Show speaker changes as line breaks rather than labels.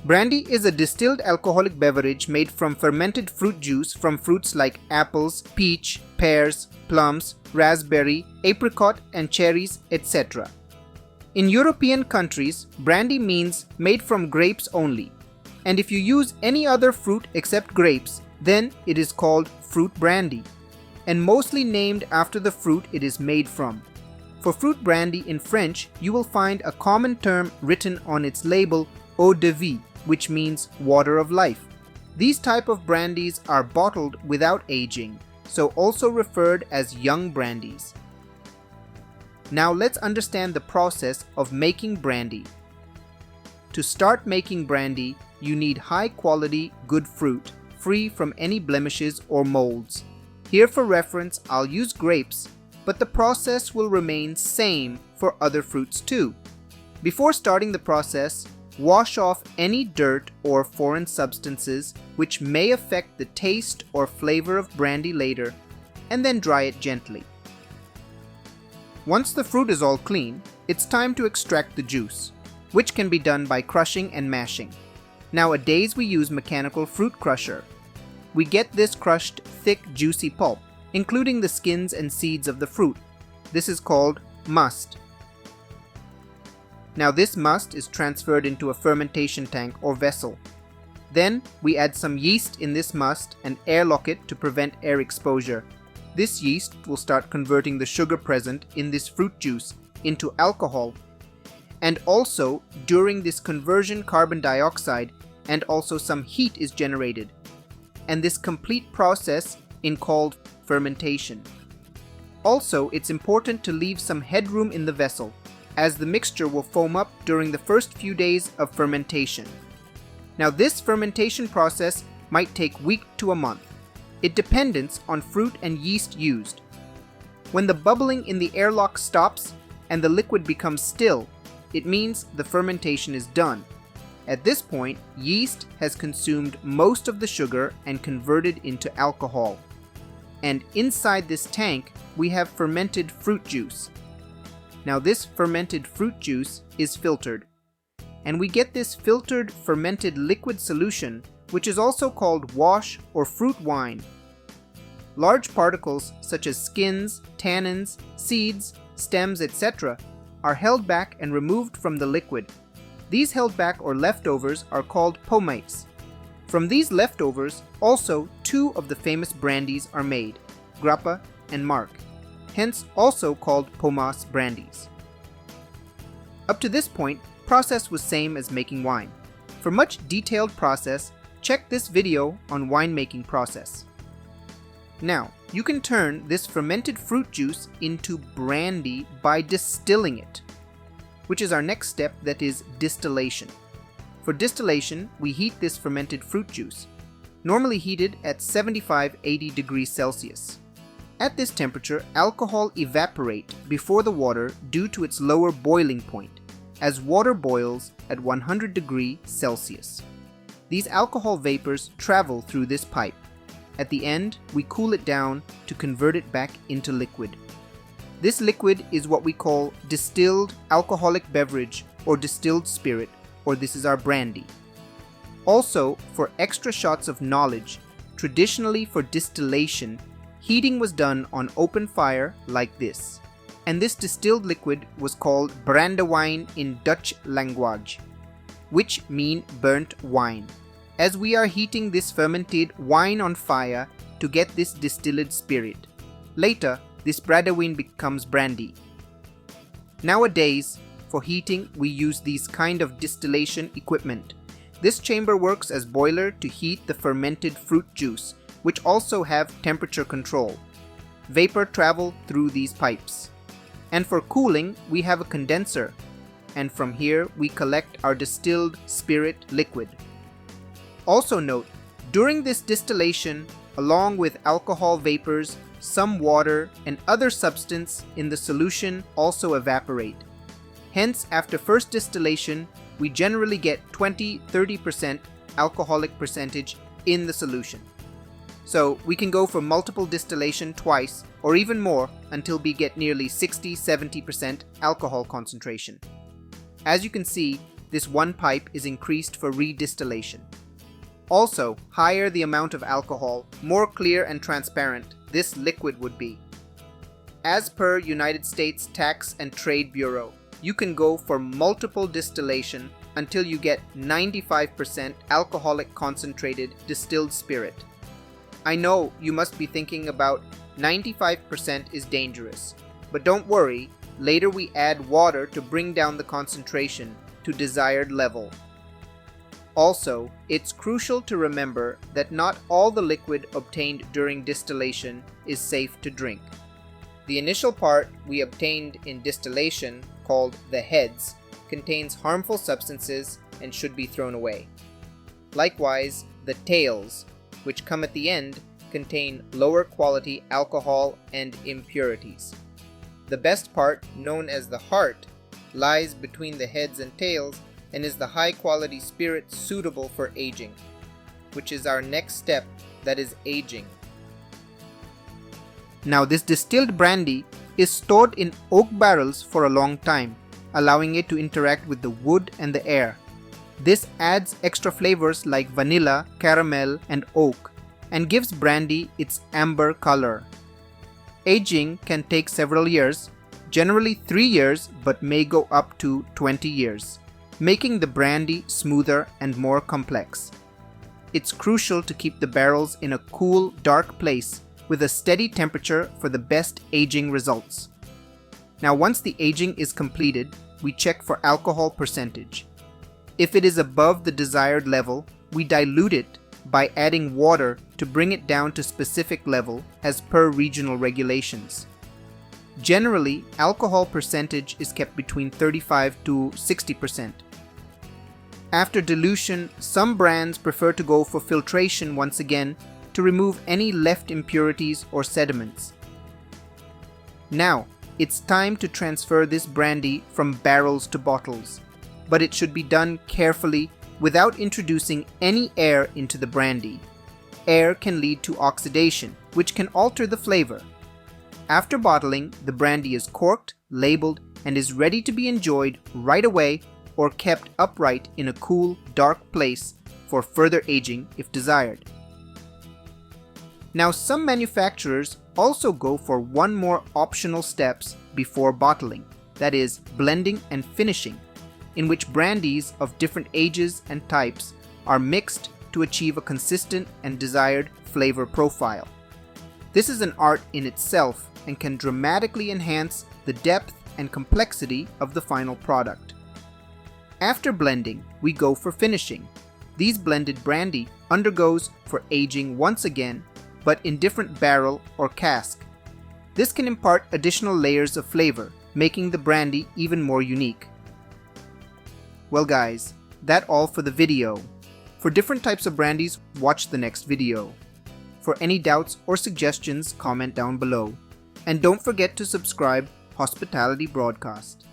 Brandy is a distilled alcoholic beverage made from fermented fruit juice from fruits like apples, peach, pears, plums, raspberry, apricot, and cherries, etc. In European countries, brandy means made from grapes only, and if you use any other fruit except grapes, then it is called fruit brandy, and mostly named after the fruit it is made from. For fruit brandy in French, you will find a common term written on its label, eau de vie, which means water of life. These type of brandies are bottled without aging, so also referred as young brandies. Now let's understand the process of making brandy. To start making brandy, you need high quality, good fruit, free from any blemishes or molds. Here for reference, I'll use grapes, but the process will remain same for other fruits too. Before starting the process, wash off any dirt or foreign substances which may affect the taste or flavor of brandy later, and then dry it gently. Once the fruit is all clean, it's time to extract the juice, which can be done by crushing and mashing. Nowadays we use mechanical fruit crusher. We get this crushed thick juicy pulp, including the skins and seeds of the fruit. This is called must. Now this must is transferred into a fermentation tank or vessel. Then we add some yeast in this must and airlock it to prevent air exposure. This yeast will start converting the sugar present in this fruit juice into alcohol. And also during this conversion, carbon dioxide and also some heat is generated. And this complete process is called fermentation. Also, it's important to leave some headroom in the vessel, as the mixture will foam up during the first few days of fermentation. Now this fermentation process might take a week to a month. It depends on fruit and yeast used. When the bubbling in the airlock stops and the liquid becomes still, it means the fermentation is done. At this point, yeast has consumed most of the sugar and converted into alcohol. And inside this tank, we have fermented fruit juice. Now this fermented fruit juice is filtered, and we get this filtered fermented liquid solution, which is also called wash or fruit wine. Large particles such as skins, tannins, seeds, stems, etc. are held back and removed from the liquid. These held back or leftovers are called pomace. From these leftovers, also two of the famous brandies are made, grappa and marc, hence also called pomace brandies. Up to this point, process was same as making wine. For much detailed process, check this video on winemaking process. Now, you can turn this fermented fruit juice into brandy by distilling it, which is our next step, that is distillation. For distillation, we heat this fermented fruit juice, normally heated at 75-80 degrees Celsius. At this temperature, alcohol evaporates before the water due to its lower boiling point, as water boils at 100 degrees Celsius. These alcohol vapors travel through this pipe. At the end, we cool it down to convert it back into liquid. This liquid is what we call distilled alcoholic beverage or distilled spirit, or this is our brandy. Also, for extra shots of knowledge, traditionally for distillation, heating was done on open fire like this, and this distilled liquid was called brandewijn in Dutch language, which mean burnt wine, as we are heating this fermented wine on fire to get this distilled spirit. Later, this brandewijn becomes brandy. Nowadays, for heating, we use these kind of distillation equipment. This chamber works as boiler to heat the fermented fruit juice, which also have temperature control. Vapor travel through these pipes. And for cooling, we have a condenser, and from here we collect our distilled spirit liquid. Also note, during this distillation, along with alcohol vapors, some water and other substance in the solution also evaporate. Hence, after first distillation, we generally get 20-30% alcoholic percentage in the solution. So we can go for multiple distillation twice or even more until we get nearly 60-70% alcohol concentration. As you can see, this one pipe is increased for redistillation. Also, higher the amount of alcohol, more clear and transparent this liquid would be. As per United States Tax and Trade Bureau, you can go for multiple distillation until you get 95% alcoholic concentrated distilled spirit. I know you must be thinking about 95% is dangerous, but don't worry, later we add water to bring down the concentration to desired level. Also, it's crucial to remember that not all the liquid obtained during distillation is safe to drink. The initial part we obtained in distillation, called the heads, contains harmful substances and should be thrown away. Likewise, the tails, which come at the end, contain lower quality alcohol and impurities. The best part, known as the heart, lies between the heads and tails and is the high quality spirit suitable for aging, which is our next step, that is aging. Now this distilled brandy is stored in oak barrels for a long time, allowing it to interact with the wood and the air. This adds extra flavors like vanilla, caramel, and oak, and gives brandy its amber color. Aging can take several years, generally 3 years, but may go up to 20 years, making the brandy smoother and more complex. It's crucial to keep the barrels in a cool, dark place with a steady temperature for the best aging results. Now once the aging is completed, we check for alcohol percentage. If it is above the desired level, we dilute it by adding water to bring it down to specific level as per regional regulations. Generally, alcohol percentage is kept between 35 to 60%. After dilution, some brands prefer to go for filtration once again to remove any left impurities or sediments. Now, it's time to transfer this brandy from barrels to bottles, but it should be done carefully without introducing any air into the brandy. Air can lead to oxidation, which can alter the flavor. After bottling, the brandy is corked, labeled, and is ready to be enjoyed right away or kept upright in a cool, dark place for further aging if desired. Now, some manufacturers also go for one more optional steps before bottling, that is, blending and finishing, in which brandies of different ages and types are mixed to achieve a consistent and desired flavor profile. This is an art in itself and can dramatically enhance the depth and complexity of the final product. After blending, we go for finishing. These blended brandy undergoes for aging once again, but in different barrel or cask. This can impart additional layers of flavor, making the brandy even more unique. Well guys, that's all for the video. For different types of brandies, watch the next video. For any doubts or suggestions, comment down below. And don't forget to subscribe Hospitality Broadcast.